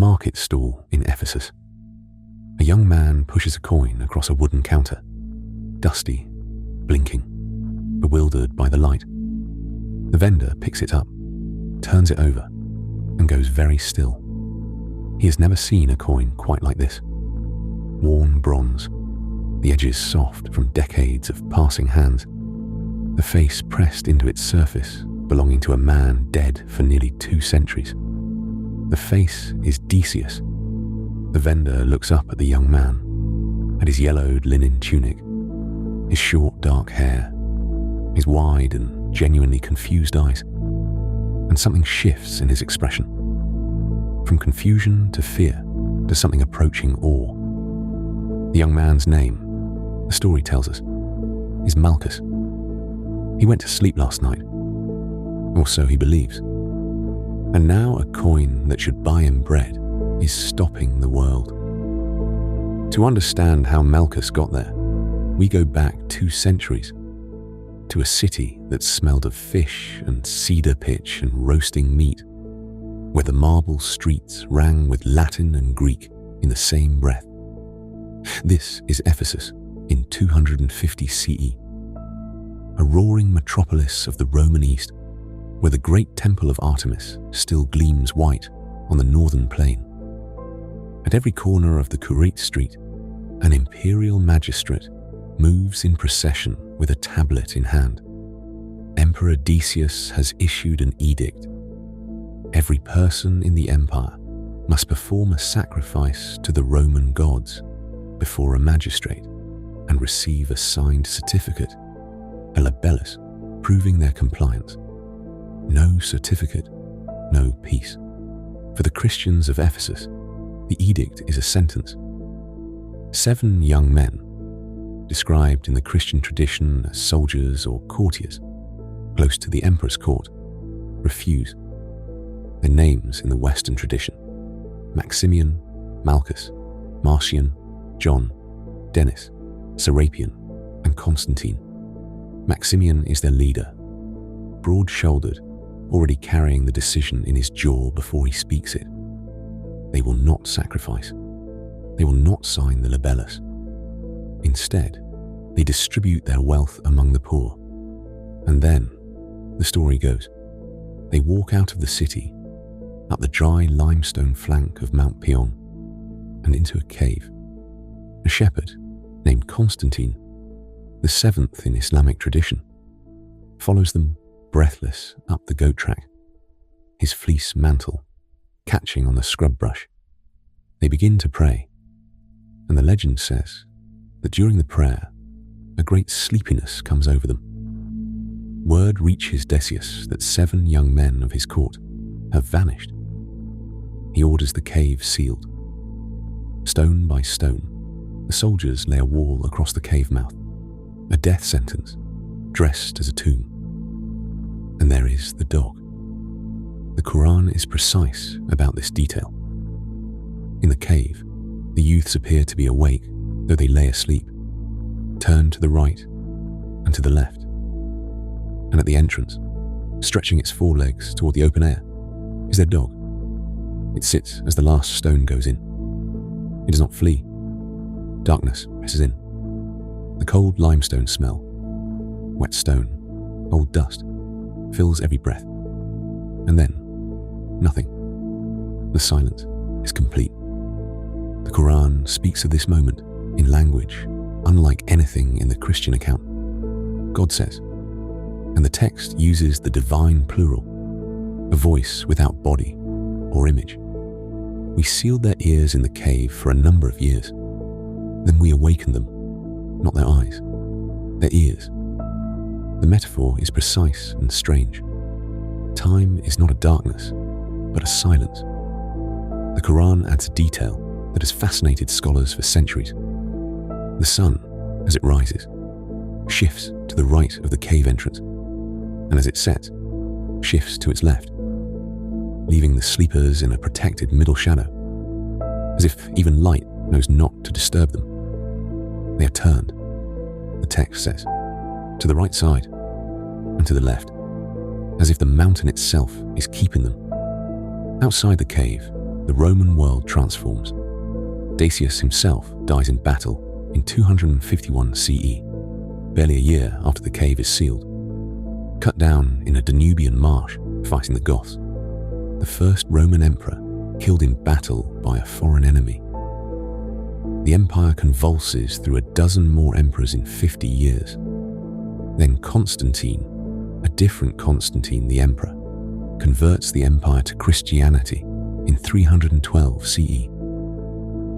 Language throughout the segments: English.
market stall in Ephesus. A young man pushes a coin across a wooden counter, dusty, blinking, bewildered by the light. The vendor picks it up, turns it over, and goes very still. He has never seen a coin quite like this. Worn bronze, the edges soft from decades of passing hands, the face pressed into its surface belonging to a man dead for nearly 2 centuries. The face is Decius. The vendor looks up at the young man, at his yellowed linen tunic, his short dark hair, his wide and genuinely confused eyes, and something shifts in his expression. From confusion to fear to something approaching awe. The young man's name, the story tells us, is Malchus. He went to sleep last night, or so he believes. And now a coin that should buy him bread is stopping the world. To understand how Malchus got there, we go back 2 centuries to a city that smelled of fish and cedar pitch and roasting meat, where the marble streets rang with Latin and Greek in the same breath. This is Ephesus in 250 CE, a roaring metropolis of the Roman East, where the great temple of Artemis still gleams white on the northern plain. At every corner of the Curate Street, an imperial magistrate moves in procession with a tablet in hand. Emperor Decius has issued an edict. Every person in the empire must perform a sacrifice to the Roman gods before a magistrate and receive a signed certificate, a libellus, proving their compliance. No certificate, no peace. For the Christians of Ephesus, the edict is a sentence. 7 young men, described in the Christian tradition as soldiers or courtiers, close to the emperor's court, refuse. Their names in the Western tradition: Maximian, Malchus, Marcian, John, Denis, Serapion, and Constantine. Maximian is their leader, broad-shouldered, already carrying the decision in his jaw before he speaks it. They will not sacrifice. They will not sign the libellus. Instead, they distribute their wealth among the poor. And then, the story goes, they walk out of the city, up the dry limestone flank of Mount Pion, and into a cave. A shepherd named Constantine, the 7th in Islamic tradition, follows them breathless up the goat track, his fleece mantle catching on the scrub brush. They begin to pray, and the legend says that during the prayer, a great sleepiness comes over them. Word reaches Decius that 7 young men of his court have vanished. He orders the cave sealed. Stone by stone, the soldiers lay a wall across the cave mouth, a death sentence, dressed as a tomb. And there is the dog. The Quran is precise about this detail. In the cave, the youths appear to be awake, though they lay asleep, turned to the right and to the left. And at the entrance, stretching its forelegs toward the open air, is their dog. It sits as the last stone goes in. It does not flee. Darkness presses in. The cold limestone smell, wet stone, old dust, fills every breath. And then, nothing. The silence is complete. The Quran speaks of this moment in language unlike anything in the Christian account. God says, and the text uses the divine plural, a voice without body or image. We sealed their ears in the cave for a number of years. Then we awakened them, not their eyes, their ears. The metaphor is precise and strange. Time is not a darkness, but a silence. The Quran adds a detail that has fascinated scholars for centuries. The sun, as it rises, shifts to the right of the cave entrance, and as it sets, shifts to its left, leaving the sleepers in a protected middle shadow, as if even light knows not to disturb them. They are turned, the text says, to the right side and to the left, as if the mountain itself is keeping them. Outside the cave, the Roman world transforms. Decius himself dies in battle in 251 CE, barely a year after the cave is sealed. Cut down in a Danubian marsh fighting the Goths, the first Roman emperor killed in battle by a foreign enemy. The empire convulses through a dozen more emperors in 50 years. Then Constantine, a different Constantine the emperor, converts the empire to Christianity in 312 CE.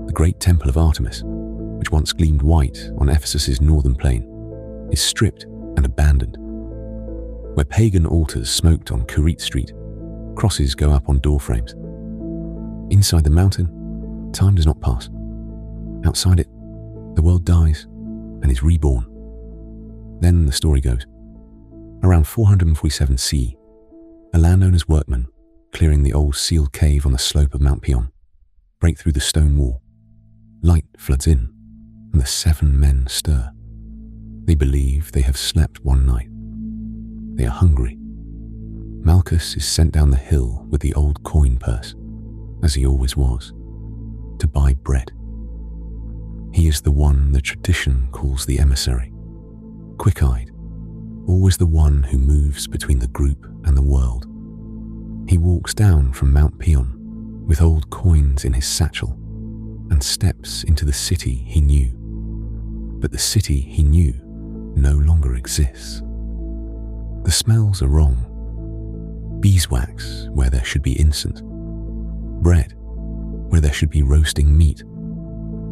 The great temple of Artemis, which once gleamed white on Ephesus' northern plain, is stripped and abandoned. Where pagan altars smoked on Crete Street, crosses go up on doorframes. Inside the mountain, time does not pass. Outside it, the world dies and is reborn. Then the story goes. Around 447 CE, a landowner's workmen, clearing the old sealed cave on the slope of Mount Pion, break through the stone wall. Light floods in, and the 7 men stir. They believe they have slept one night. They are hungry. Malchus is sent down the hill with the old coin purse, as he always was, to buy bread. He is the one the tradition calls the emissary, quick-eyed, always the one who moves between the group and the world. He walks down from Mount Pion with old coins in his satchel and steps into the city he knew. But the city he knew no longer exists. The smells are wrong. Beeswax where there should be incense. Bread where there should be roasting meat.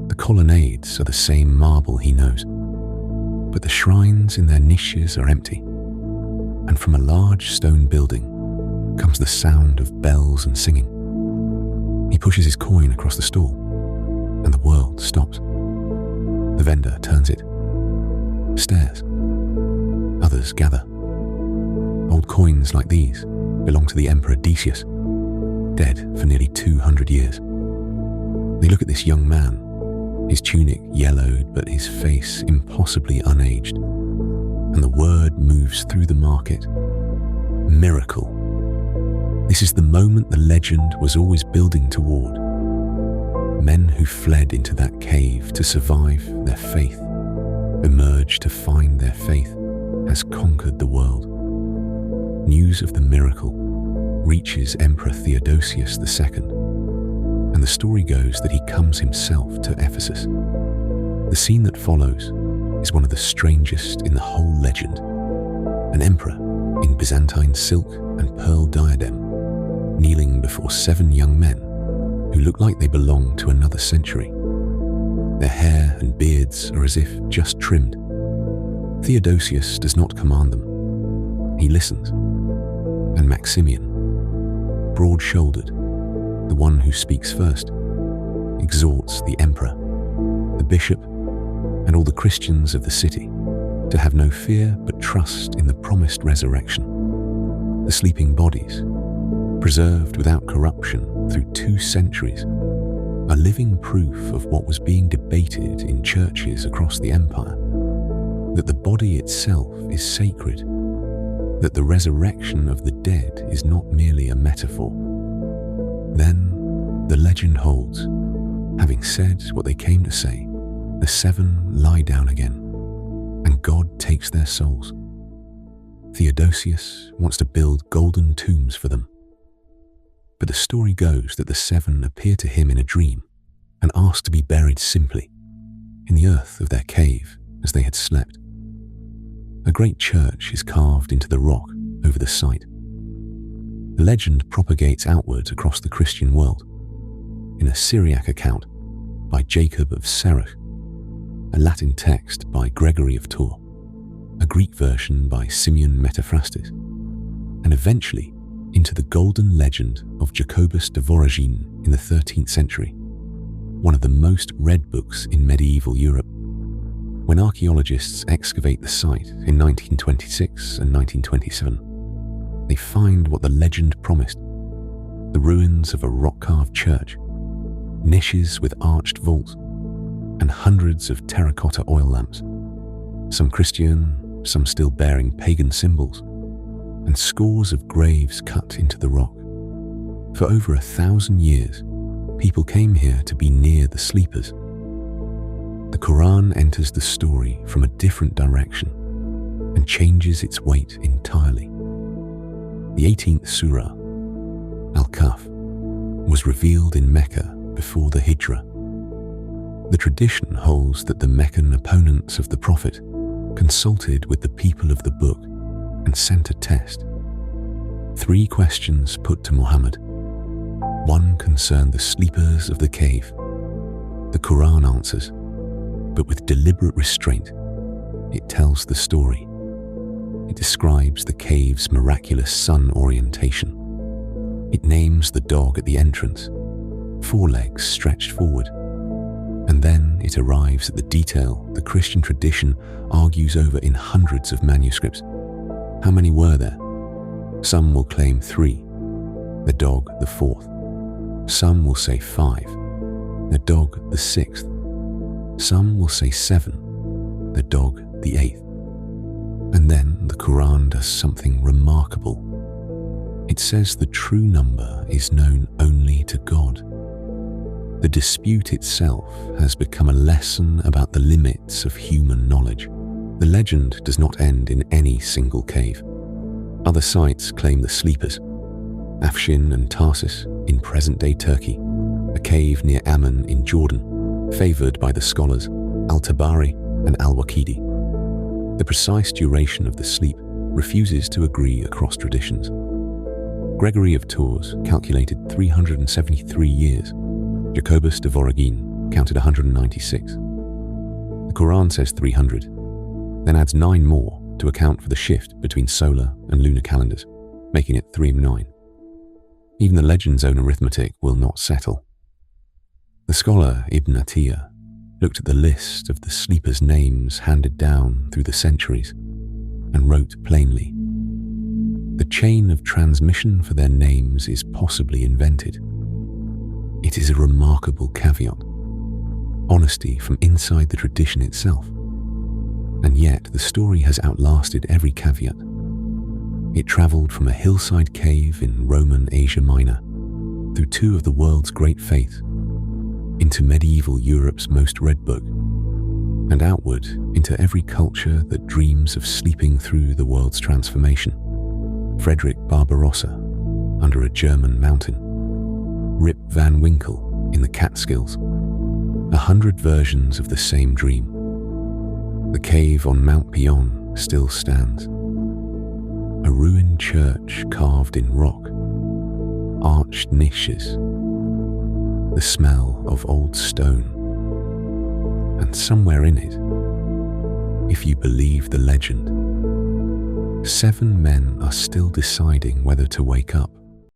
The colonnades are the same marble he knows, but the shrines in their niches are empty, and from a large stone building comes the sound of bells and singing. He pushes his coin across the stall, and the world stops. The vendor turns it, stares. Others gather. Old coins like these belong to the Emperor Decius, dead for nearly 200 years. They look at this young man, his tunic yellowed but his face impossibly unaged, and the word moves through the market. Miracle. This is the moment the legend was always building toward. Men who fled into that cave to survive their faith, emerge to find their faith has conquered the world. News of the miracle reaches Emperor Theodosius II, and the story goes that he comes himself to Ephesus. The scene that follows is one of the strangest in the whole legend. An emperor in Byzantine silk and pearl diadem, kneeling before 7 young men who look like they belong to another century. Their hair and beards are as if just trimmed. Theodosius does not command them. He listens. And Maximian, broad-shouldered, the one who speaks first, exhorts the emperor, the bishop, and all the Christians of the city to have no fear but trust in the promised resurrection. The sleeping bodies, preserved without corruption through 2 centuries, are living proof of what was being debated in churches across the empire, that the body itself is sacred, that the resurrection of the dead is not merely a metaphor. Then the legend holds, having said what they came to say, the 7 lie down again, and God takes their souls. Theodosius wants to build golden tombs for them. But the story goes that the 7 appear to him in a dream and ask to be buried simply, in the earth of their cave as they had slept. A great church is carved into the rock over the site. The legend propagates outward across the Christian world in a Syriac account by Jacob of Syriac, a Latin text by Gregory of Tours, a Greek version by Simeon Metaphrastes, and eventually into the golden legend of Jacobus de Voragine in the 13th century, one of the most read books in medieval Europe. When archaeologists excavate the site in 1926 and 1927, they find what the legend promised: the ruins of a rock-carved church, niches with arched vaults, and hundreds of terracotta oil lamps, some Christian, some still bearing pagan symbols, and scores of graves cut into the rock. For over 1,000 years, People came here to be near the sleepers. The Quran enters the story from a different direction and changes its weight entirely. The 18th Surah, Al-Kahf, was revealed in Mecca before the Hijrah. The tradition holds that the Meccan opponents of the Prophet consulted with the people of the book and sent a test. 3 questions put to Muhammad. One concerned the sleepers of the cave. The Quran answers, but with deliberate restraint, it tells the story. It describes the cave's miraculous sun orientation. It names the dog at the entrance, 4 legs stretched forward. And then it arrives at the detail the Christian tradition argues over in hundreds of manuscripts. How many were there? Some will claim 3, the dog the 4th. Some will say 5, the dog the 6th. Some will say 7, the dog the 8th. And then the Quran does something remarkable. It says the true number is known only to God. The dispute itself has become a lesson about the limits of human knowledge. The legend does not end in any single cave. Other sites claim the sleepers. Afshin and Tarsus in present-day Turkey, a cave near Ammon in Jordan, favored by the scholars Al-Tabari and Al-Waqidi. The precise duration of the sleep refuses to agree across traditions. Gregory of Tours calculated 373 years. Jacobus de Voragine counted 196. The Quran says 300, then adds 9 more to account for the shift between solar and lunar calendars, making it 309. Even the legend's own arithmetic will not settle. The scholar Ibn Atiyah looked at the list of the sleepers' names handed down through the centuries and wrote plainly, "The chain of transmission for their names is possibly invented." It is a remarkable caveat, honesty from inside the tradition itself. And yet the story has outlasted every caveat. It travelled from a hillside cave in Roman Asia Minor, through 2 of the world's great faiths, into medieval Europe's most read book, and outward into every culture that dreams of sleeping through the world's transformation. Frederick Barbarossa under a German mountain, Rip Van Winkle in the Catskills, 100 versions of the same dream. The cave on Mount Pion still stands. A ruined church carved in rock, arched niches, the smell of old stone. And somewhere in it, if you believe the legend, 7 men are still deciding whether to wake up.